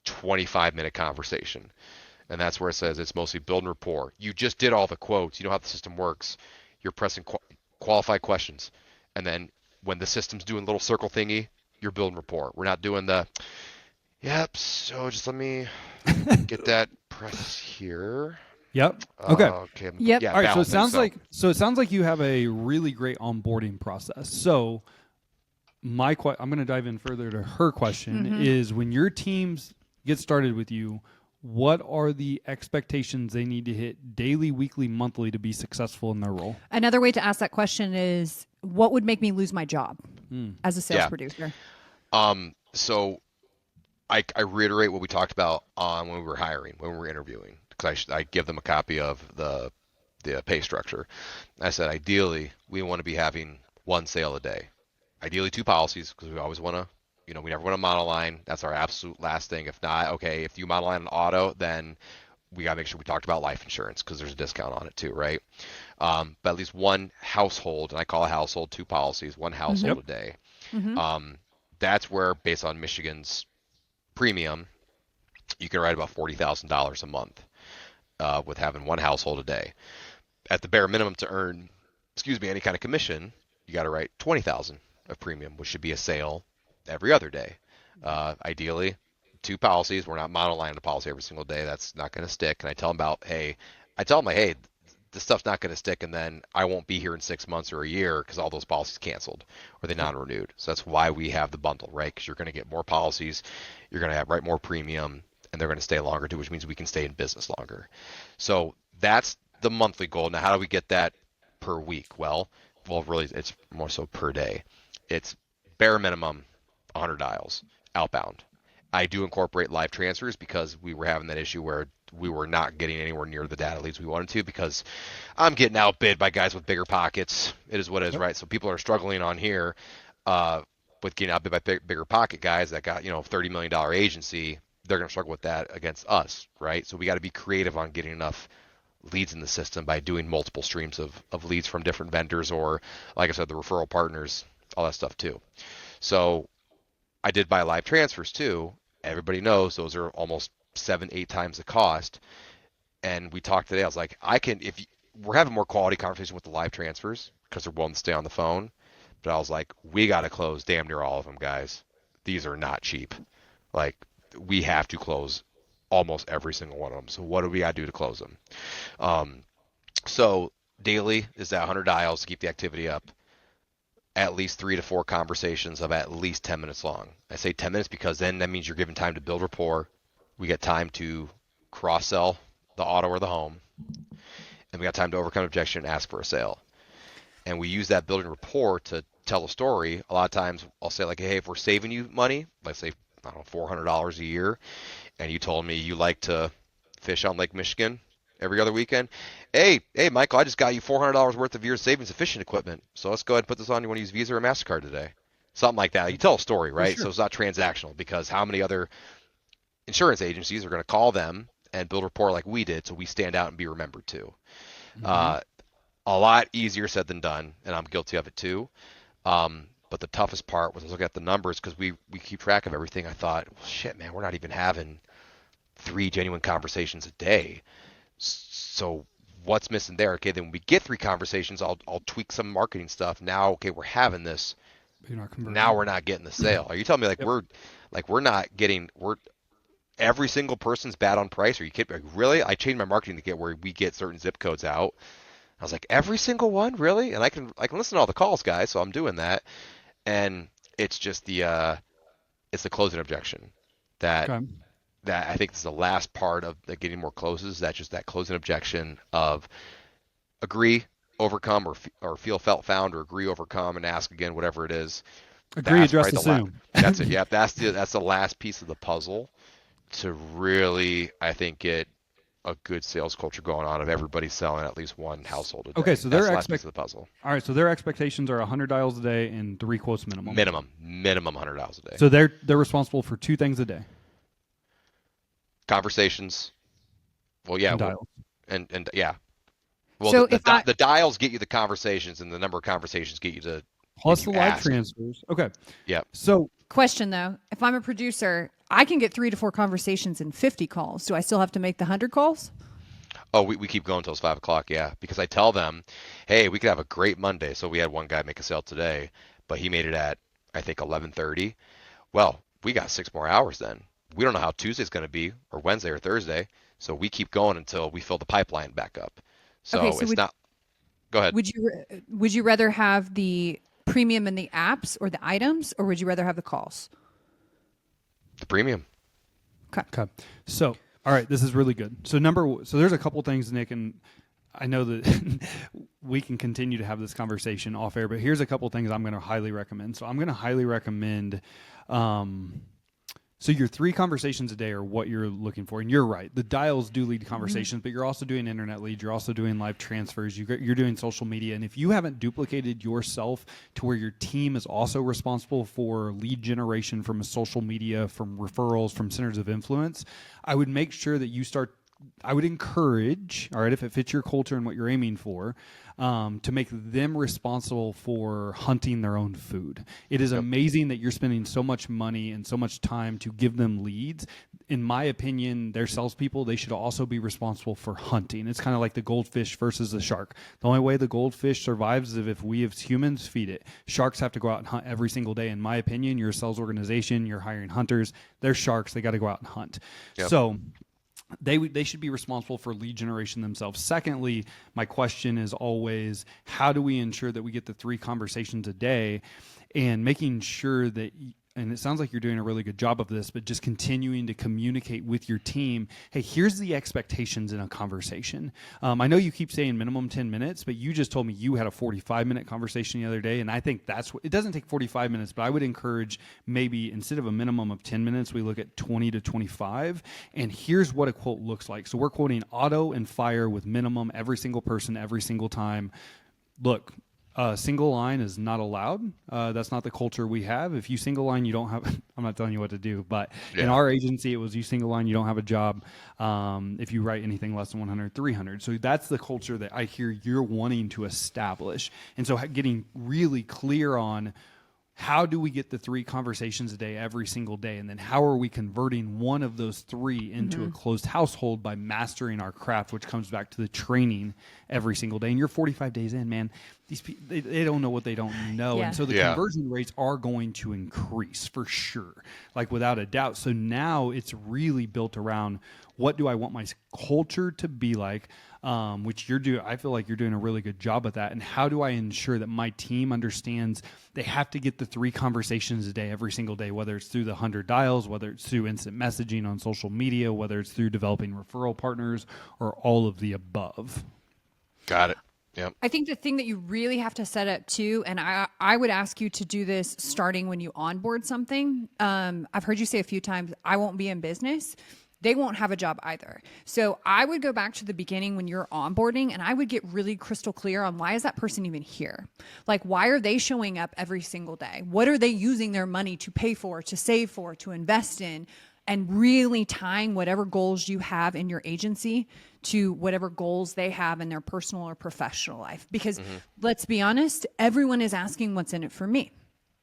25-minute conversation. And that's where it says it's mostly building rapport. You just did all the quotes. You know how the system works. You're pressing qualified questions. And then when the system's doing a little circle thingy, you're building rapport. We're not doing the, yep, so just let me get that press here. Yep. Okay. Okay. Yep. All right. So it sounds like you have a really great onboarding process. So I'm going to dive in further to her question is, when your teams get started with you, what are the expectations they need to hit daily, weekly, monthly to be successful in their role? Another way to ask that question is, what would make me lose my job as a sales producer? So I reiterate what we talked about on when we were hiring, when we were interviewing, because I give them a copy of the pay structure. I said, ideally, we want to be having 1 sale a day, ideally 2 policies, because we always want to, we never want to monoline. That's our absolute last thing. If not, okay, if you monoline an auto, then we got to make sure we talked about life insurance, because there's a discount on it too, right? But at least 1 household, and I call a household 2 policies, 1 household a day. That's where, based on Michigan's premium, you can write about $40,000 a month with having 1 household a day. At the bare minimum to earn, any kind of commission, you got to write $20,000 of premium, which should be a sale every other day. Ideally, 2 policies. We're not monolining a policy every single day. That's not going to stick. And I tell them hey, this stuff's not going to stick, and then I won't be here in 6 months or a year because all those policies canceled or they non-renewed. So that's why we have the bundle, right? Because you're going to get more policies, you're going to write more premium, and they're going to stay longer too, which means we can stay in business longer. So that's the monthly goal. Now, how do we get that per week? Well, really, it's more so per day. It's bare minimum 100 dials outbound. I do incorporate live transfers because we were having that issue where we were not getting anywhere near the data leads we wanted to, because I'm getting outbid by guys with bigger pockets. It is what it is, right? So people are struggling on here with getting outbid by bigger pocket guys that got, $30 million agency. They're going to struggle with that against us, right? So we got to be creative on getting enough leads in the system by doing multiple streams of leads from different vendors, or, like I said, the referral partners, all that stuff too. So I did buy live transfers too. Everybody knows those are almost 7-8 times the cost. And we talked today. I was like, we're having more quality conversation with the live transfers because they're willing to stay on the phone. But I was like, we got to close damn near all of them, guys. These are not cheap. Like, we have to close almost every single one of them. So what do we got to do to close them? So daily is that 100 dials to keep the activity up. At least 3 to 4 conversations of at least 10 minutes long. I say 10 minutes because then that means you're given time to build rapport. We get time to cross sell the auto or the home, and we got time to overcome objection and ask for a sale. And we use that building rapport to tell a story. A lot of times I'll say like, hey, if we're saving you money, let's say I don't know $400 a year, and you told me you like to fish on Lake Michigan every other weekend. Hey, Michael, I just got you $400 worth of your savings of fishing equipment. So let's go ahead and put this on. You want to use Visa or MasterCard today? Something like that. You tell a story, For right? So sure. it's not transactional because how many other insurance agencies are going to call them and build rapport like we did so we stand out and be remembered too? Mm-hmm. Uh, a lot easier said than done, and I'm guilty of it too. But the toughest part was looking at the numbers because we keep track of everything. I thought, well, shit, man, we're not even having 3 genuine conversations a day. So what's missing there? Okay, then when we get 3 conversations, I'll tweak some marketing stuff. Now, okay, we're having this. But you're not Now converting. we're not getting the sale. Are you telling me Yep. we're not getting we're every single person's bad on price? Are you kidding? Like, really? I changed my marketing to get where we get certain zip codes out. I was like, every single one, really? And I can listen to all the calls, guys. So I'm doing that, and it's just it's the closing objection that Okay. I think is the last part of the getting more closes. That's just that closing objection of agree, overcome, or feel, felt, found, or agree, overcome, and ask again, whatever it is. Agree, That's address, probably the last. assume. That's it. Yeah, that's the last piece of the puzzle to really, I think, get a good sales culture going on of everybody selling at least one household a Okay, day. so That's their the last piece expect. of the puzzle. All right, so their expectations are 100 dials a day and 3 quotes minimum. Minimum $100 a day. So they're responsible for 2 things a day Conversations. Well, yeah, and dials. and yeah. Well, So if I the dials get you the conversations, and the number of conversations get you to when Plus you the live ask. transfers. Okay. Yep. So question though, if I'm a producer, I can get 3 to 4 conversations in 50 calls. Do I still have to make the 100 calls? Oh, we keep going until it's 5 o'clock. Yeah, because I tell them, hey, we could have a great Monday. So we had one guy make a sale today, but he made it at I think 11:30. Well, we got 6 more hours then. We don't know how Tuesday's going to be, or Wednesday or Thursday. So we keep going until we fill the pipeline back up. Okay, So so it's not. Go ahead. would you rather have the premium in the apps or the items, or would you rather have the calls? The premium. Okay. okay. So all right, this is really good. So there's a couple things, Nick, and I know that we can continue to have this conversation off air, but here's a couple things I'm going to highly recommend. So I'm going to highly recommend. So your 3 conversations a day are what you're looking for, and you're right. The dials do lead to conversations, but you're also doing internet leads. You're also doing live transfers. You're doing social media, and if you haven't duplicated yourself to where your team is also responsible for lead generation from a social media, from referrals, from centers of influence, I would make sure that you start. I would encourage, all right, if it fits your culture and what you're aiming for, to make them responsible for hunting their own food. It is Yep. amazing that you're spending so much money and so much time to give them leads. In my opinion, they're salespeople. They should also be responsible for hunting. It's kind of like the goldfish versus the shark. The only way the goldfish survives is if we as humans feed it. Sharks have to go out and hunt every single day. In my opinion, you're a sales organization, you're hiring hunters. They're sharks. They got to go out and hunt. Yep. So they should be responsible for lead generation themselves. Secondly, my question is always, how do we ensure that we get the 3 conversations a day, and making sure that, and it sounds like you're doing a really good job of this, but just continuing to communicate with your team. Hey, here's the expectations in a conversation. I know you keep saying minimum 10 minutes, but you just told me you had a 45-minute conversation the other day, and I think that's what, it doesn't take 45 minutes, but I would encourage maybe instead of a minimum of 10 minutes, we look at 20 to 25. And here's what a quote looks like. So we're quoting auto and fire with minimum every single person every single time. Look, single line is not allowed. That's not the culture we have. If you single line, you don't have. I'm not telling you what to do, but in Yeah. our agency, it was you single line, you don't have a job. If you write anything less than 100, 300. So that's the culture that I hear you're wanting to establish. And so getting really clear on how do we get the 3 conversations a day every single day, and then how are we converting one of those 3 into a closed household by mastering our craft, which comes back to the training every single day. And you're 45 days in, man. These people, they don't know what they don't know. Yeah. And so the Yeah. conversion rates are going to increase for sure, like without a doubt. So now it's really built around what do I want my culture to be like, which you're doing. I feel like you're doing a really good job at that. And how do I ensure that my team understands they have to get the 3 conversations a day, every single day, whether it's through the 100 dials, whether it's through instant messaging on social media, whether it's through developing referral partners, or all of the above. Got it. Yep. I think the thing that you really have to set up too, and I would ask you to do this starting when you onboard something. I've heard you say a few times, I won't be in business. They won't have a job either. So I would go back to the beginning when you're onboarding, and I would get really crystal clear on why is that person even here? Like, why are they showing up every single day? What are they using their money to pay for, to save for, to invest in? And really tying whatever goals you have in your agency to whatever goals they have in their personal or professional life. Because let's be honest, everyone is asking what's in it for me.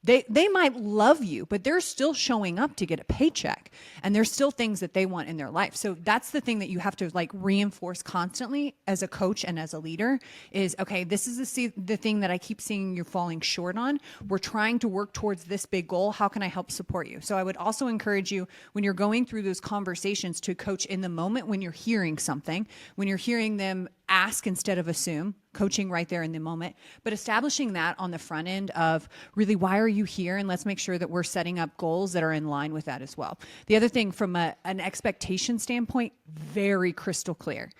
They might love you, but they're still showing up to get a paycheck, and there's still things that they want in their life. So that's the thing that you have to like reinforce constantly as a coach and as a leader is, okay, this is the thing that I keep seeing you falling short on. We're trying to work towards this big goal. How can I help support you? So I would also encourage you when you're going through those conversations to coach in the moment when you're hearing something, when you're hearing them ask instead of assume, coaching right there in the moment, but establishing that on the front end of really, why are you here? And let's make sure that we're setting up goals that are in line with that as well. The other thing from an expectation standpoint, very crystal clear.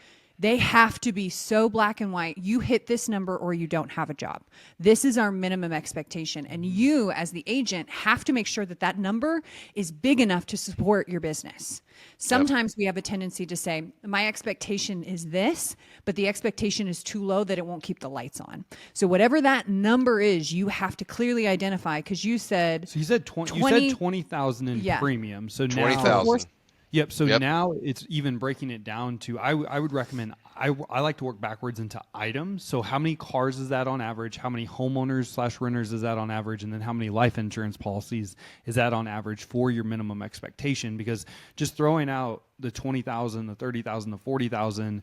They have to be so black and white. You hit this number or you don't have a job. This is our minimum expectation. And you, as the agent, have to make sure that that number is big enough to support your business. Sometimes we have a tendency to say, my expectation is this, but the expectation is too low that it won't keep the lights on. So whatever that number is, you have to clearly identify, because you said... So you said 20,000 in premium. So now 20,000. Yep. So now it's even breaking it down to, I would recommend, I like to work backwards into items. So how many cars is that on average? How many homeowners / renters is that on average? And then how many life insurance policies is that on average for your minimum expectation? Because just throwing out the 20,000, the 30,000, the 40,000,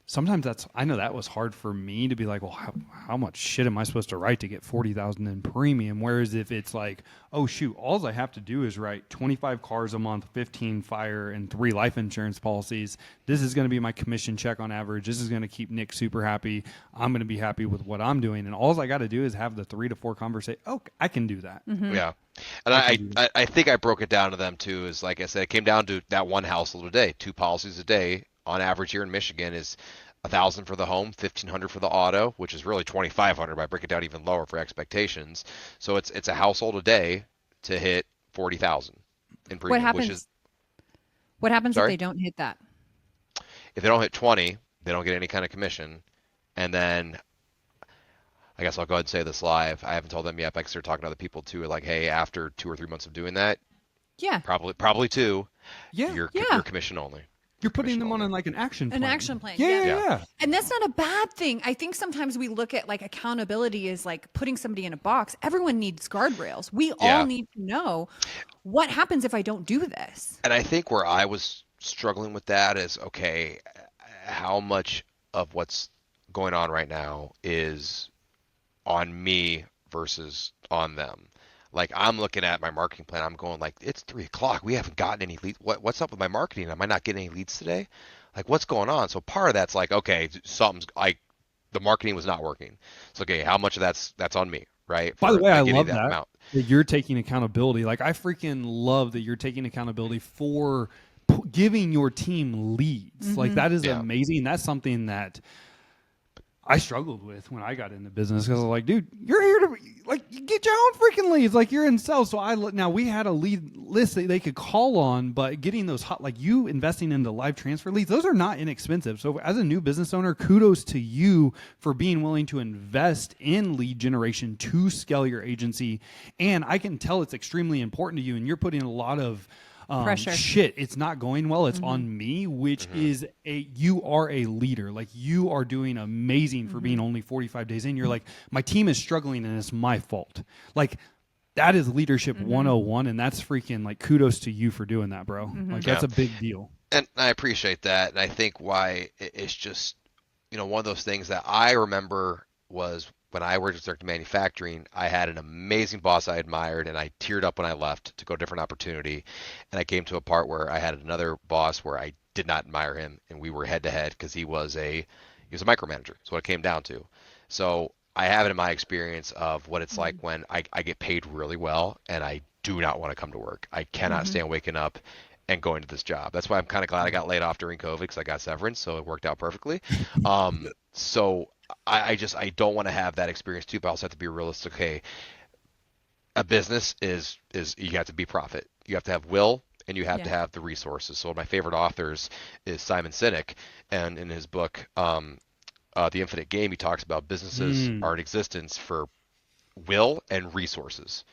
sometimes I know that was hard for me to be like, well, how much shit am I supposed to write to get 40,000 in premium? Whereas if it's like, oh shoot, all I have to do is write 25 cars a month, 15 fire, and 3 life insurance policies. This is going to be my commission check on average. This is going to keep Nick super happy. I'm going to be happy with what I'm doing. And all I got to do is have the 3 to 4 conversations. Oh, I can do that. Mm-hmm. Yeah. And I think I broke it down to them too, is like I said, it came down to that one household a day, 2 policies a day. On average here in Michigan is 1,000 for the home, 1,500 for the auto, which is really 2,500. But I break it down even lower for expectations. So it's a household a day to hit 40,000 in premium. What happens if Sorry? they don't hit that? If they don't hit 20, they don't get any kind of commission. And then I guess I'll go ahead and say this live. I haven't told them yet, but I can start talking to other people too. Like, hey, after 2 or 3 months of doing that, Yeah. probably 2. Yeah. You're commission only. You're putting them on like an action plan. An action plan. Yeah. And that's not a bad thing. I think sometimes we look at like accountability as like putting somebody in a box. Everyone needs guardrails. We all need to know what happens if I don't do this. And I think where I was struggling with that is, okay, how much of what's going on right now is on me versus on them? Like, I'm looking at my marketing plan. I'm going like, it's 3:00. We haven't gotten any leads. What's up with my marketing? Am I not getting any leads today? Like, what's going on? So part of that's like, okay, something's like the marketing was not working. So, okay, how much of that's on me, right? By the way, I love that amount. That you're taking accountability. Like, I freaking love that you're taking accountability for giving your team leads. Mm-hmm. Like, that is amazing. That's something that I struggled with when I got into business, because I was like, dude, you're here to like get your own freaking leads. Like, you're in sales. So now we had a lead list that they could call on, but getting those hot, like you investing into live transfer leads, those are not inexpensive. So as a new business owner, kudos to you for being willing to invest in lead generation to scale your agency. And I can tell it's extremely important to you, and you're putting a lot of pressure. Shit, it's not going well. It's on me, which is you are a leader. Like, you are doing amazing for being only 45 days in. You're like, my team is struggling and it's my fault. Like, that is leadership 101. And that's freaking like, kudos to you for doing that, bro. Like, that's a big deal. And I appreciate that. And I think why it's just, one of those things that I remember was when I worked at manufacturing, I had an amazing boss I admired, and I teared up when I left to go a different opportunity. And I came to a part where I had another boss where I did not admire him, and we were head to head because he was a micromanager. That's what it came down to. So I have it in my experience of what it's like when I get paid really well and I do not want to come to work. I cannot stand waking up and going to this job. That's why I'm kind of glad I got laid off during COVID because I got severance, so it worked out perfectly. So I don't want to have that experience too, but I also have to be realistic. Okay, a business is you have to be profit. You have to have will and you have to have the resources. So one of my favorite authors is Simon Sinek, and in his book The Infinite Game, he talks about businesses are in existence for will and resources.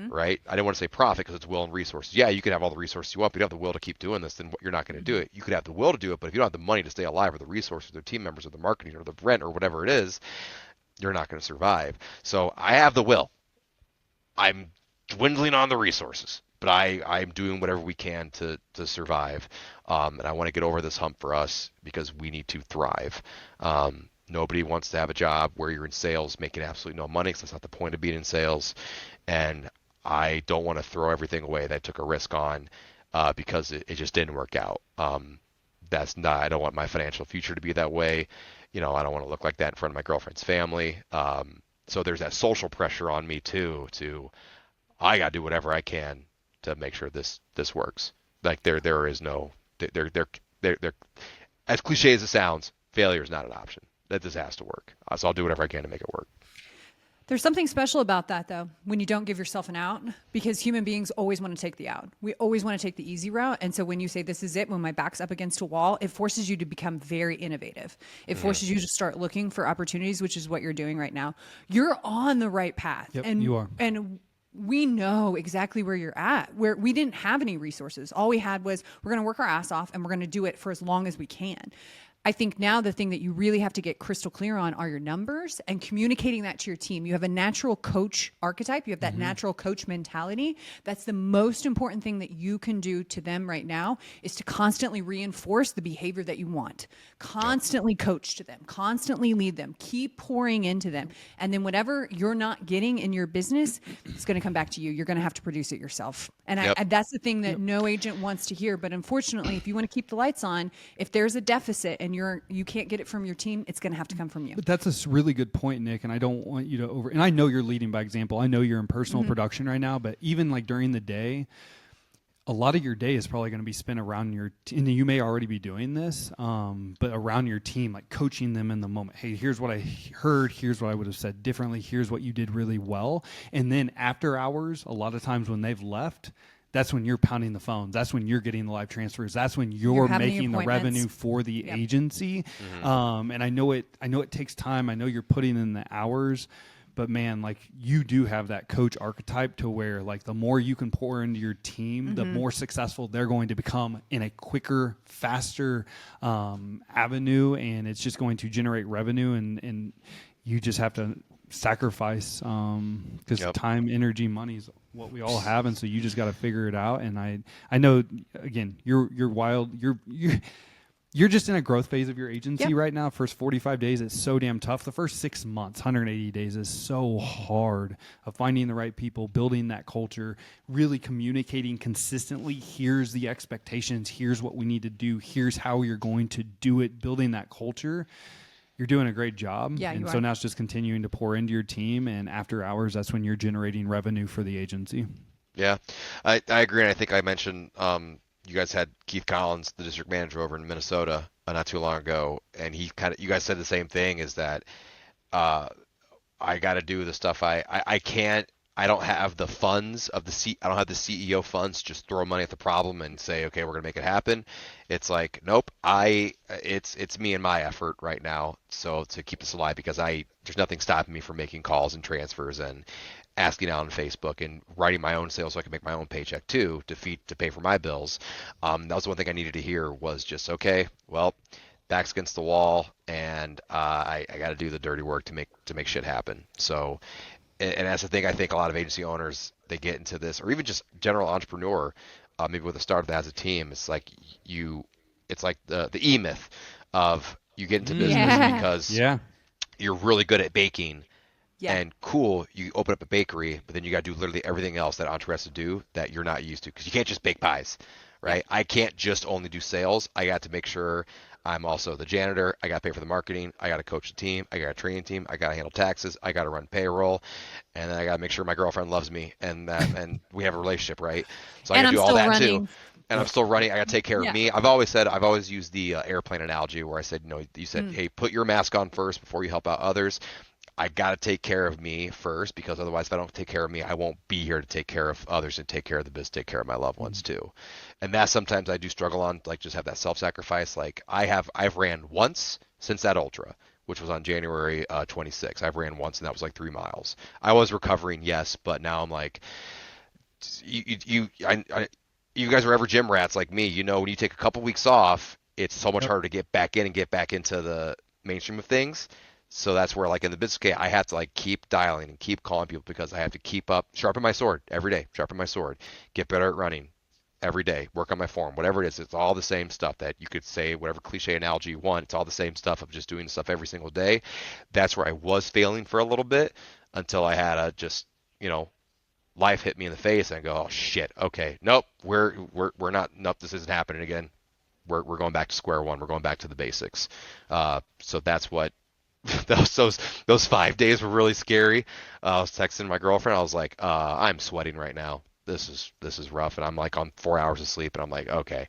Right? I didn't want to say profit because it's will and resources. Yeah, you could have all the resources you want, but you have the will to keep doing this, then you're not going to do it. You could have the will to do it, but if you don't have the money to stay alive, or the resources, or the team members, or the marketing, or the rent, or whatever it is, you're not going to survive. So I have the will. I'm dwindling on the resources, but I'm doing whatever we can to survive. And I want to get over this hump for us because we need to thrive. Nobody wants to have a job where you're in sales making absolutely no money, because that's not the point of being in sales. And I don't want to throw everything away that I took a risk on because it just didn't work out. That's not. I don't want my financial future to be that way. I don't want to look like that in front of my girlfriend's family. So there's that social pressure on me too. I got to do whatever I can to make sure this works. Like there is no there as cliche as it sounds, failure is not an option. That this has to work. So I'll do whatever I can to make it work. There's something special about that, though, when you don't give yourself an out, because human beings always want to take the out. We always want to take the easy route. And so when you say this is it, when my back's up against a wall, it forces you to become very innovative. It forces you to start looking for opportunities, which is what you're doing right now. You're on the right path. Yep, and you are. And we know exactly where you're at, where we didn't have any resources. All we had was we're going to work our ass off and we're going to do it for as long as we can. I think now the thing that you really have to get crystal clear on are your numbers and communicating that to your team. You have a natural coach archetype. You have that natural coach mentality. That's the most important thing that you can do to them right now, is to constantly reinforce the behavior that you want. Constantly coach to them, constantly lead them, keep pouring into them. And then whatever you're not getting in your business, it's going to come back to you. You're going to have to produce it yourself. And that's the thing that no agent wants to hear. But unfortunately, if you want to keep the lights on, if there's a deficit and you can't get it from your team, it's going to have to come from you. But that's a really good point, Nick. And I don't want you to and I know you're leading by example. I know you're in personal production right now, but even like during the day, a lot of your day is probably going to be spent around and you may already be doing this, but around your team, like coaching them in the moment. Hey, here's what I heard. Here's what I would have said differently. Here's what you did really well. And then after hours, a lot of times when they've left, that's when you're pounding the phones. That's when you're getting the live transfers. That's when you're making the revenue for the agency. And I know it takes time. I know you're putting in the hours, but man, like you do have that coach archetype to where like the more you can pour into your team, the more successful they're going to become in a quicker, faster avenue. And it's just going to generate revenue, and you just have to sacrifice because time, energy, money is what we all have, and so you just got to figure it out. And I know, again, you're wild. You're just in a growth phase of your agency right now. First 45 days, it's so damn tough. The first 6 months, 180 days is so hard of finding the right people, building that culture, really communicating consistently. Here's the expectations. Here's what we need to do. Here's how you're going to do it, building that culture. You're doing a great job. Yeah, and so now it's just continuing to pour into your team. And after hours, that's when you're generating revenue for the agency. Yeah, I agree. And I think I mentioned you guys had Keith Collins, the district manager over in Minnesota, not too long ago, and you guys said the same thing, is that I got to do the stuff I can't. I don't have the funds of I don't have the CEO funds to just throw money at the problem and say, okay, we're gonna make it happen. It's like, nope. It's me and my effort right now. So to keep this alive, because there's nothing stopping me from making calls and transfers and asking out on Facebook and writing my own sales so I can make my own paycheck too to pay for my bills. That was the one thing I needed to hear, was just, okay, well, back's against the wall, and I got to do the dirty work to make shit happen. So. And that's the thing, I think a lot of agency owners, they get into this, or even just general entrepreneur, maybe with a startup that has a team. It's like it's like the E-myth of you get into business because you're really good at baking, Yeah. And cool, you open up a bakery, but then you got to do literally everything else that entrepreneur has to do that you're not used to because you can't just bake pies, Yeah. right? I can't just only do sales. I got to make sure I'm also the janitor. I got to pay for the marketing. I got to coach the team. I got a training team. I got to handle taxes. I got to run payroll, and then I got to make sure my girlfriend loves me and we have a relationship, right? So I got And to I'm do all still that too. running. And I'm still running. I got to take care of Yeah. me. I've always used the airplane analogy where I said, you said, hey, put your mask on first before you help out others. I got to take care of me first because otherwise, if I don't take care of me, I won't be here to take care of others and take care of the business, take care of my loved ones too. And that sometimes I do struggle on, like just have that self-sacrifice. Like I've ran once since that ultra, which was on January 26th. I've ran once and that was like 3 miles. I was recovering, yes, but now I'm like, you guys are ever gym rats like me. You know, when you take a couple weeks off, it's so much Yep. harder to get back in and get back into the mainstream of things. So that's where, like in the business case, I have to like keep dialing and keep calling people because I have to keep up, sharpen my sword every day, sharpen my sword, get better at running every day, work on my form, whatever it is. It's all the same stuff that you could say, whatever cliche analogy you want. It's all the same stuff of just doing stuff every single day. That's where I was failing for a little bit until I had a just, you know, life hit me in the face and I go, oh shit, okay, nope, we're not, nope, this isn't happening again. We're going back to square one. We're going back to the basics. So that's what those 5 days were really scary. I was texting my girlfriend. I was like, I'm sweating right now. This is rough, and I'm like on 4 hours of sleep, and I'm like, okay,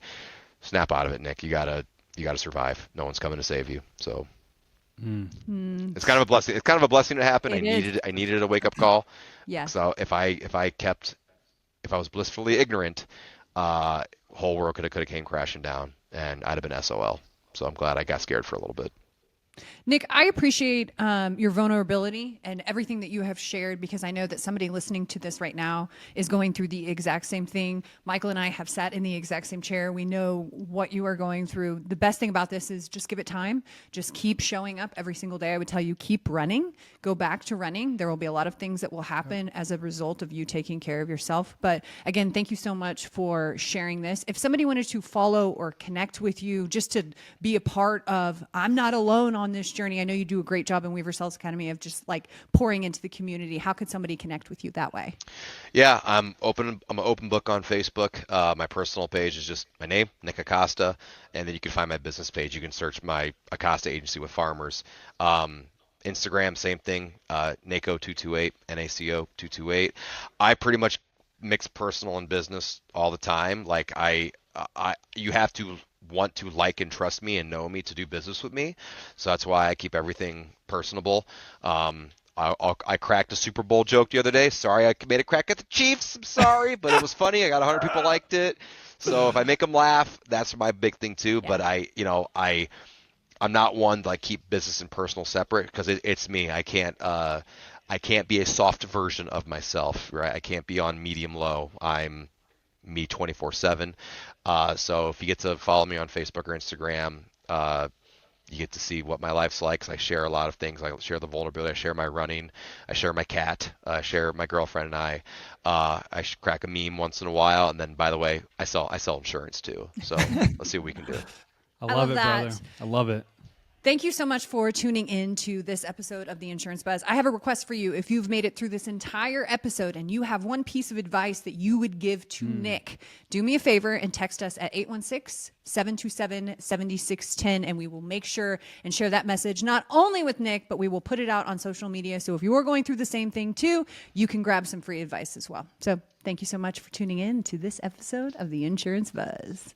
snap out of it, Nick. You gotta survive. No one's coming to save you. So it's kind of a blessing. It's kind of a blessing to happen. It is. I needed a wake up call. Yeah. So if I was blissfully ignorant, whole world could have came crashing down, and I'd have been SOL. So I'm glad I got scared for a little bit. Nick, I appreciate your vulnerability and everything that you have shared because I know that somebody listening to this right now is going through the exact same thing. Michael and I have sat in the exact same chair. We know what you are going through. The best thing about this is just give it time. Just keep showing up every single day. I would tell you keep running. Go back to running. There will be a lot of things that will happen as a result of you taking care of yourself. But again, thank you so much for sharing this. If somebody wanted to follow or connect with you just to be a part of, I'm not alone on this journey. I know you do a great job in Weaver Sales Academy of just like pouring into the community. How could somebody connect with you that way? Yeah, I'm open. I'm an open book on Facebook. My personal page is just my name, Nick Acosta, and then you can find my business page. You can search my Acosta Agency with Farmers. Instagram, same thing. NACO228, NACO228. I pretty much mix personal and business all the time. Like you have to want to like and trust me and know me to do business with me. So that's why I keep everything personable. I cracked a Super Bowl joke the other day. Sorry, I made a crack at the Chiefs. I'm sorry, but it was funny. I got 100 people liked it. So if I make them laugh, that's my big thing too. Yeah. But I'm not one to like keep business and personal separate because it's me. I can't be a soft version of myself, right? I can't be on medium low. I'm me 24/7. So if you get to follow me on Facebook or Instagram, you get to see what my life's like. 'Cause I share a lot of things. I share the vulnerability. I share my running. I share my cat. I share my girlfriend and I. Crack a meme once in a while. And then, by the way, I sell insurance too. So let's see what we can do. I I love love it, that. brother. I love it. Thank you so much for tuning in to this episode of The Insurance Buzz. I have a request for you. If you've made it through this entire episode and you have one piece of advice that you would give to Nick, do me a favor and text us at 816-727-7610, and we will make sure and share that message not only with Nick, but we will put it out on social media. So if you're going through the same thing too, you can grab some free advice as well. So thank you so much for tuning in to this episode of The Insurance Buzz.